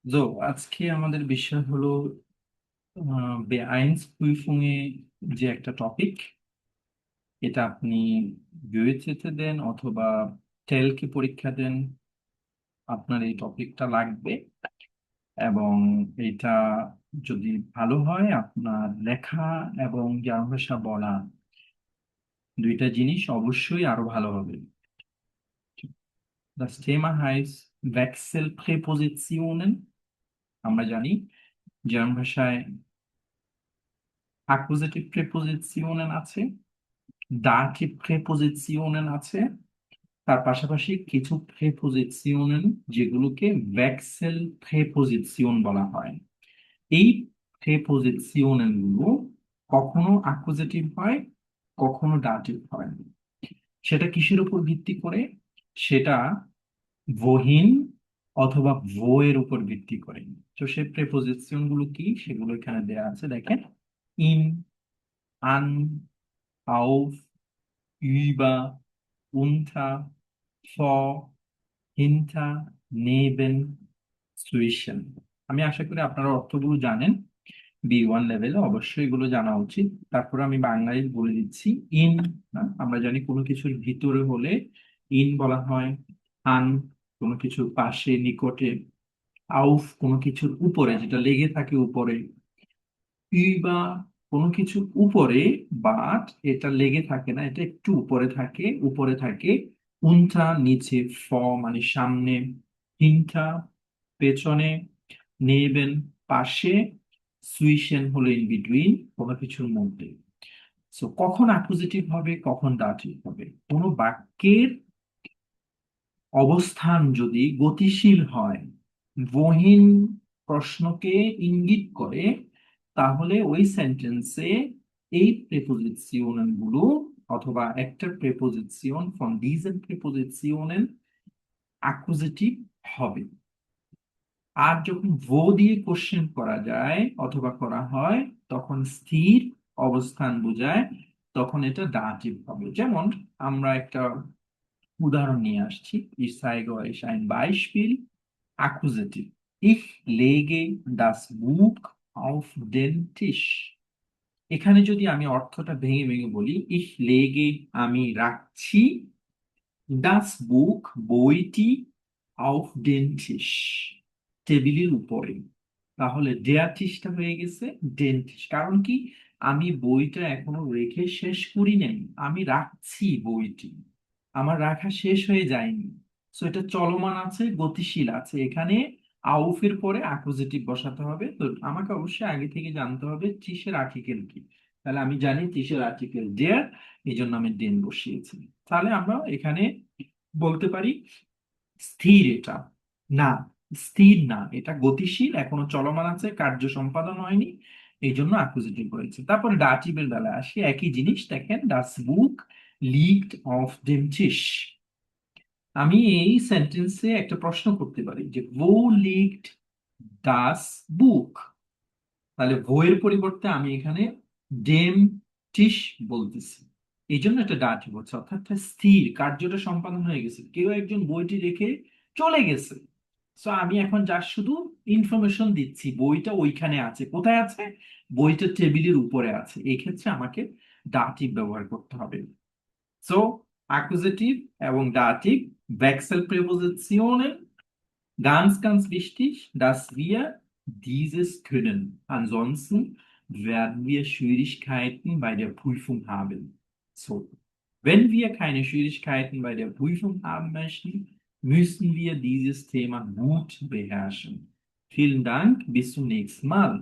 So, আজকে আমাদের বিষয় হলো বেআইনস প্রুফিংয়ে যে একটা টপিক, এটা আপনি বিওএইচএতে দেন অথবা টেলকে পরীক্ষা দেন, আপনার এই টপিকটা লাগবে। এবং এটা যদি ভালো হয়, আপনার লেখা এবং জার্মান ভাষা বলা দুইটা জিনিস অবশ্যই আরো ভালো হবে। Das Thema heißt Wechselpräpositionen। আমরা জানি জার্মান ভাষায় অ্যাকুজেটিভ প্রিপোজিশন আছে, দাটিভ প্রিপোজিশন আছে, তার পাশাপাশি কিছু প্রিপোজিশন যেগুলোকে ভেক্সেল প্রিপোজিশন বলা হয়। এই প্রিপোজিশন গুলো কখনো অ্যাকুজেটিভ হয়, কখনো দাটিভ হয়। সেটা কিসের উপর ভিত্তি করে? সেটা wohin অথবা wo এর উপর ভিত্তি করে। তো সেই প্রিপোজিশন গুলো কি, সেগুলো এখানে দেয়া আছে, দেখেন। in, an, auf, über, unter, vor, hinter, neben, zwischen। আমি আশা করি আপনারা অর্থগুলো জানেন। B1 লেভেলে অবশ্যই এগুলো জানা উচিত। তারপরে আমি বাংলায় বলে দিচ্ছি। ইন, আমরা জানি কোনো কিছুর ভিতরে হলে ইন বলা হয়। আন, কোনো কিছুর পাশে, নিকটে। আউফ, কোনো কিছুর উপরে, যেটা লেগে থাকে উপরে। বা কোনো কিছুর উপরে, বাট এটা লেগে থাকে না, এটা একটু উপরে থাকে। উনটা নিচে, ফ মানে সামনে, হিনটা পেছনে, নেবেন পাশে, সুইশেন হলো ইন বিটুইন, কোনো কিছুর মধ্যে। সো কখন অ্যাকুজেটিভ হবে, কখন দাটিভ হবে? কোনো বাক্যের অবস্থান যদি গতিশীল হয়, বহিন প্রশ্নকে ইঙ্গিত করে, তাহলে ওই সেন্টেন্সে এই প্রিপোজিশন গুলো অথবা একটা preposition from Dijen preposition accusative হবে। আর যখন দিয়ে কোশ্চেন করা যায় অথবা করা হয়, তখন স্থির অবস্থান বোঝায়, তখন এটা দাটিভ হবে। যেমন আমরা একটা উদাহরণ নিয়ে আসছি। Ich zeige euch ein Beispiel. Akkusativ. Ich lege das Buch auf den Tisch. এখানে যদি আমি অর্থটা ভেঙে ভেঙে বলি, ich lege আমি রাখছি, das Buch বইটি auf den Tisch টেবিলের উপরে, তাহলে der Tischটা হয়ে গেছে den Tisch। কারণ কি? আমি বইটা এখনো রেখে শেষ করি নাই, আমি রাখছি বইটি, আমার রাখা শেষ হয়ে যায়নি। সো এটা চলমান আছে, গতিশীল আছে। এখানে আউফের পরে অ্যাকুজেটিভ বসাতে হবে। তো আমাকে অবশ্যই আগে থেকে জানতে হবে টিসের আর্টিকেল কি। তাহলে আমি জানি টিসের আর্টিকেল দেয়ার, এই জন্য আমি দেন বসিয়েছি। তাহলে আমরা এখানে বলতে পারি স্থির এটা না, স্থির না, এটা গতিশীল, এখনো চলমান আছে, কার্য সম্পাদন হয়নি, এই জন্য অ্যাকুজেটিভ হয়েছে। তারপরে ডাটিভের বেলায় আসি, একই জিনিস। দেখেন, ডাস বুক লিগড অফ দেম টিশ। আমি এই সেন্টেন্সে একটা প্রশ্ন করতে পারি যে wo liegt das Buch। তাহলে wo এর পরিবর্তে আমি এখানে dem টিশ বলতেছি, এই জন্য এটা ডাটিভ হচ্ছে, অর্থাৎ এটা স্থির, কার্যটা সম্পাদন হয়ে গেছে, কেউ একজন বইটি রেখে চলে গেছে। সো আমি এখন যার শুধু ইনফরমেশন দিচ্ছি, বইটা ওইখানে আছে। কোথায় আছে? বইটা টেবিলের উপরে আছে। এই ক্ষেত্রে আমাকে ডাটিভ ব্যবহার করতে হবে। সো অ্যাকুজেটিভ এবং দাটিভ, Wechselpräpositionen, ganz, ganz wichtig, dass wir dieses können. Ansonsten werden wir Schwierigkeiten bei der Prüfung haben. So, wenn wir keine Schwierigkeiten bei der Prüfung haben möchten, müssen wir dieses Thema gut beherrschen. Vielen Dank, bis zum nächsten Mal.